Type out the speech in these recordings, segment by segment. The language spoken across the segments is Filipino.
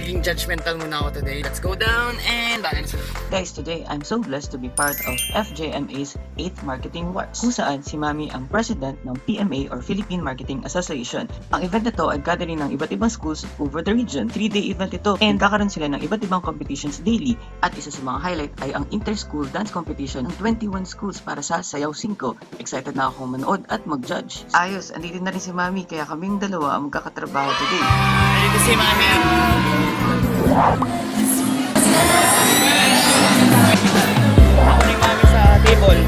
magiging judgmental muna ako today. Let's go down and balance. Guys, today I'm so blessed to be part of FJMA's 8th Marketing Awards, kung saan si Mami ang president ng PMA or Philippine Marketing Association. Ang event na to ay gathering ng iba't ibang schools over the region. 3-day event ito and kakaroon sila ng iba't ibang competitions daily. At isa sa mga highlight ay ang Interschool dance competition ng 21 schools para sa Sayaw 5. Excited na ako manood at mag-judge. Ayos, andito na rin si Mami kaya kaming dalawa ang magkakatrabaho today. Andito si Mami. Ako ni Mami sa table.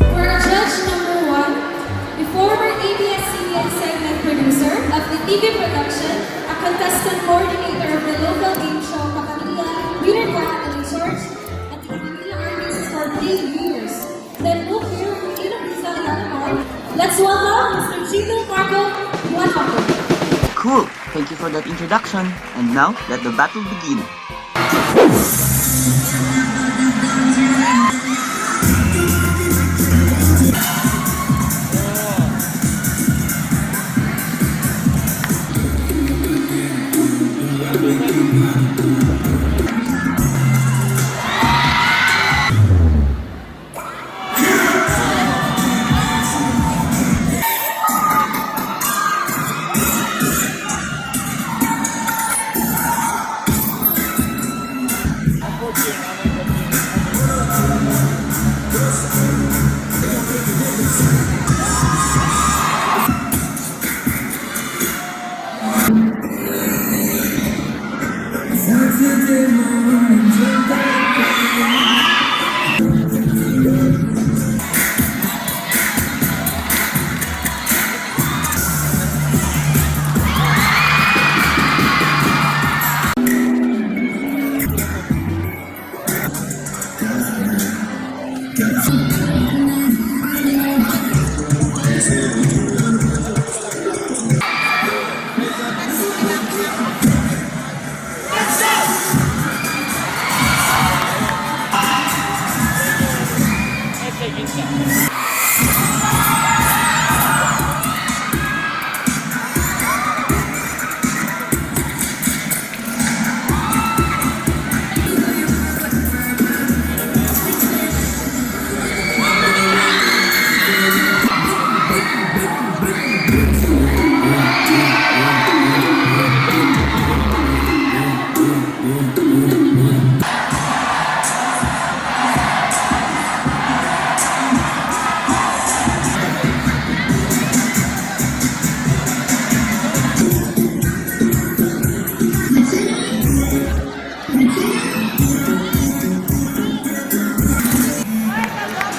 For judge number 1, the former ABS-CBN segment producer of the TV production, a contestant coordinator of the local game show Kapamilya, winner bracket research, at the Kapamilya artist for 3 years. Then look here, Abreeza, let's welcome Mr. Chino Marco, one of them. Cool! Thank you for that introduction. And now, let the battle begin.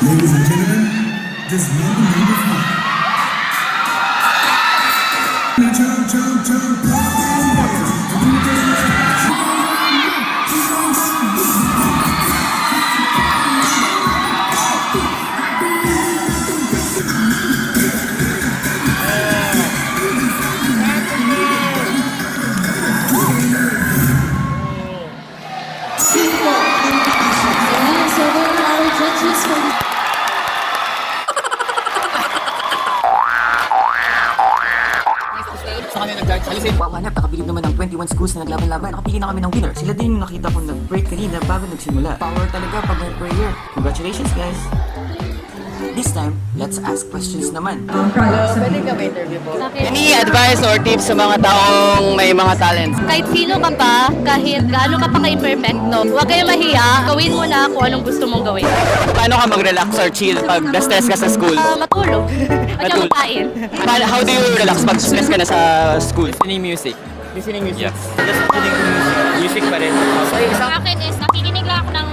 Ladies and gentlemen, this moment number 5. Jump, jump, jump, Sa kami nag-judge. Alisin. Wawanap, nakabilib naman ng 21 schools na naglaban-laban. Nakapili na kami ng winner. Sila din yung nakita ko nag-break kanina bago nagsimula. Power talaga pag may prayer. Congratulations, guys! This time, let's ask questions naman. Pwede ka interview po? Any advice or tips sa mga taong may mga talents? Kahit sino ka pa, kahit gaano ka pa ka-imperfecto, huwag kayong mahiya, gawin mo na kung anong gusto mong gawin. Paano ka mag-relax or chill pag na-stress ka sa school? Matulog. Huwag kang magpain. How do you relax pag stress ka na sa school? Listening music. Listening music? Yes. Just listening to music. Music pa rin. Sa akin is, nakikinig lang ako ng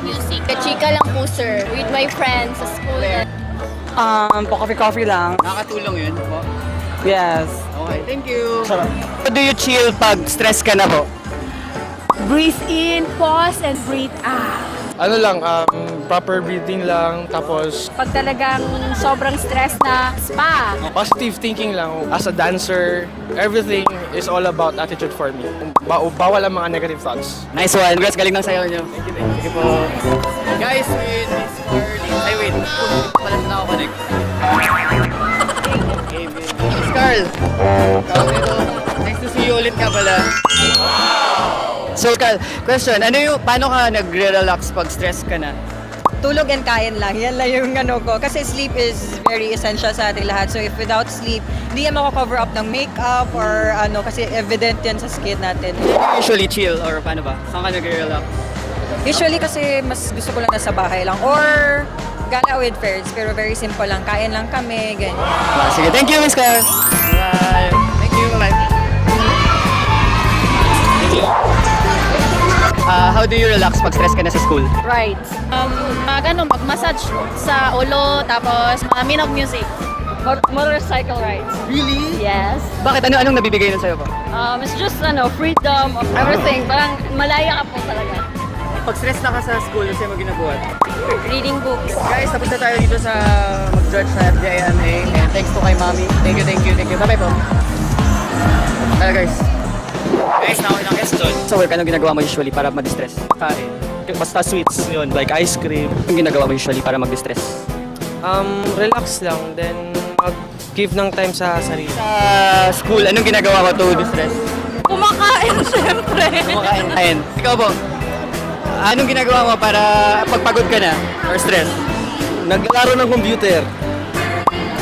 music. Chika lang po, sir. With my friends sa school. Pa-coffee lang. Nakakatulong yun po? Yes. Okay, thank you. How do you chill pag stress ka na po? Breathe in, pause, and breathe out. Ano lang, proper breathing lang, tapos Pag talagang sobrang stress na, spa. positive thinking lang. As a dancer, everything is all about attitude for me. Bawal ang mga negative thoughts. Nice one. Congrats, galing ng sayaw nyo. Thank you, thank you po. Guys, with this Carl. Ay, wait. Pala siya nakakonect. Okay, Carl. Tawag nito. pala. So, question, paano ka nagre-relax pag stress ka na? Tulog and kain lang. Yan lang yung ano ko. Kasi sleep is very essential sa ating lahat. So if without sleep, hindi yan mako-cover up ng makeup or ano, kasi evident yan sa skin natin. Usually chill or paano ba? Saan ka nagre-relax? Usually kasi mas gusto ko lang nasa bahay lang. Or gala with friends. Pero very simple lang. Kain lang kami, ganyan. Sige, thank you, Miss Claire. Bye. Thank you, bye. How do you relax pag stress ka na sa school? Right. Mag-massage sa ulo, tapos minog music. Motorcycle rides. Really? Yes. Bakit? Anong nabibigay nun sa'yo po? It's just freedom of everything. Parang malaya ka po talaga. Pag stress na ka sa school, ano sa'yo mo ginagawa? Reading books. Guys, tapos na tayo dito sa mag-judge sa FJMA. And thanks to kay Mami. Thank you. Bye-bye po. Tara guys. Guys, na ako ng question. So, work, anong ginagawa mo usually para mag-distress? Kain. Basta sweets yun, like ice cream. Anong ginagawa mo usually para mag-distress? Relax lang, then mag-give ng time sa sarili. Sa school, anong ginagawa mo to distress? Kumakain, syempre. Kumakain. Ikaw po, anong ginagawa mo para pagpagod ka na or stress? Naglalaro ng computer.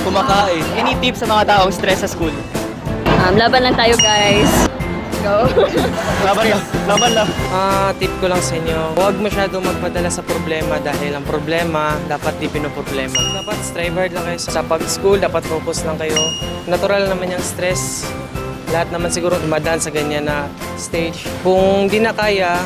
Kumakain. Any tips sa mga taong stress sa school? Laban lang tayo, guys. Go. Laban lang. Tip ko lang sa inyo, huwag masyadong magpadala sa problema dahil ang problema dapat di pinoproblema. Dapat strive hard lang kayo sa pag-school, dapat focus lang kayo. Natural naman yung stress. Lahat naman siguro dumadaan sa ganyan na stage. Kung di na kaya,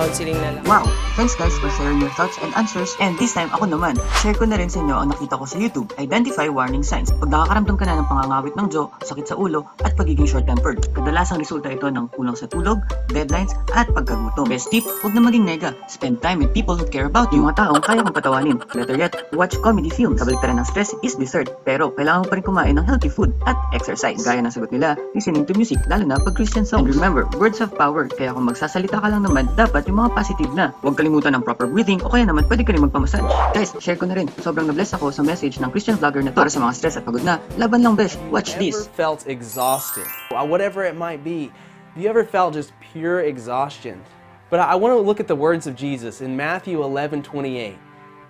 counseling na lang. Wow! Thanks guys for sharing your thoughts and answers. And this time, ako naman, share ko na rin sa inyo ang nakita ko sa YouTube. Identify warning signs. Pag nakakaramdam ka na ng pangangawit ng jaw, sakit sa ulo, at pagiging short-tempered. Kadalasang resulta ito ng kulang sa tulog, deadlines, at pagkagutom. Best tip, huwag na maging nega. Spend time with people who care about you. Mga taong kaya kong patawanin. Better yet, watch comedy films. Kabaliktaran ng stress is dessert. Pero kailangan mo pa rin kumain ng healthy food at exercise. Gaya ng sagot nila, listening to music, lalo na pag Christian song. And remember, words have power. Kaya kung magsasalita ka lang naman, dapat yung mga positive na. Huwag kalimutan ng proper breathing o kaya naman pwede ka rin magpamassage. Guys, share ko na rin. Sobrang na-bless ako sa message ng Christian Vlogger na to. Para sa mga stress at pagod na, laban lang besh. Watch this. Ever felt exhausted? Whatever it might be. Have you ever felt just pure exhaustion? But I want to look at the words of Jesus in Matthew 11:28.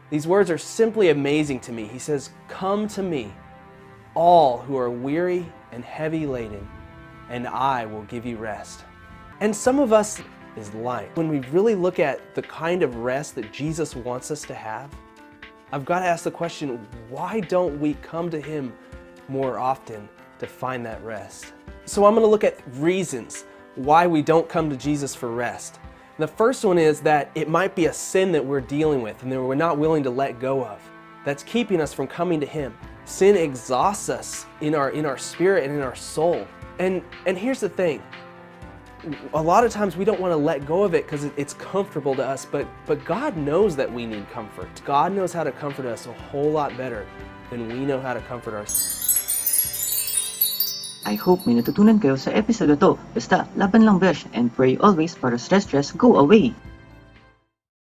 These words are simply amazing to me. He says, "Come to me, all who are weary and heavy laden, and I will give you rest." And some of us is life. When we really look at the kind of rest that Jesus wants us to have, I've got to ask the question, why don't we come to Him more often to find that rest? So I'm going to look at reasons why we don't come to Jesus for rest. The first one is that it might be a sin that we're dealing with and that we're not willing to let go of. That's keeping us from coming to Him. Sin exhausts us in our spirit and in our soul. And here's the thing. A lot of times we don't want to let go of it because it's comfortable to us, but God knows that we need comfort. God knows how to comfort us a whole lot better than we know how to comfort ourselves. I hope may natutunan kayo sa episode na to. Basta, laban lang besh and pray always para stress go away.